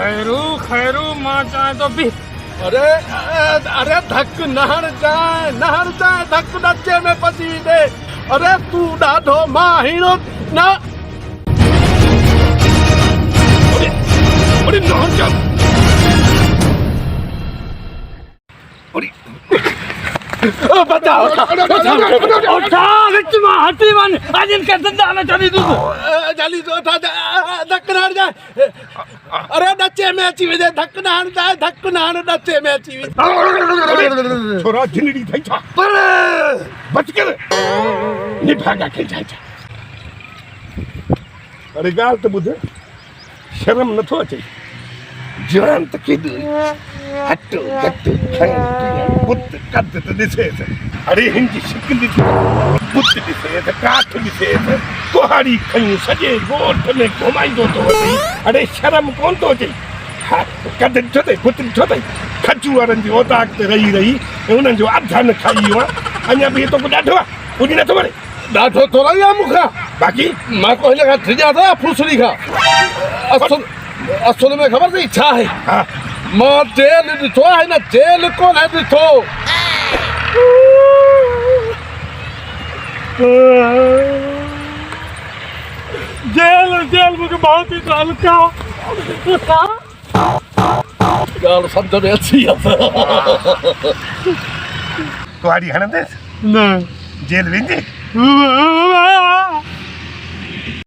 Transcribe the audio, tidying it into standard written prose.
खैरू खैरू मां चाहे तो भी अरे अरे धक नहर जाए धक नचे में पची दे अरे तू ॾाढो माहिरो ना अरे नहर जा बताओ उठा विच मां हटी वन आज इनके धंधा न चली तू जल्दी तो उठा धक नहर जाए अरे नचे में अची वञे धक नहर जाए धक नहर नचे में अची वञे छोरा जिंदड़ी थई छा पर बच कर निभागा के जाए अरे गाल तो बुध शर्म नथो अचे जान त के हट गट खैर बुत कद त दिसे अरे हिंजी शिकल दिसे बुत दिसे त काठ दिसे कोहाड़ी खई सजे गोठ में घुमाइंदो तो वई अरे शर्म कोन तो अचे कद छते बुत छते खजू वारन जी ओताक ते रही उनन जो अधन खाई हुआ अञा भी तो ॾाढो उनी न तो वरे ॾाढो तो रही मुखा बाकी मां को हिन का थिजा था फुसरी का असल में खबर थी छा है हां मां जेल ॾिठो आहे न जेल कोन है ॾिठो जेल मुझे बहुत ही गाल का गाल समझ में अच्छी है तुम्हारी हनंदे ना जेल वेंदे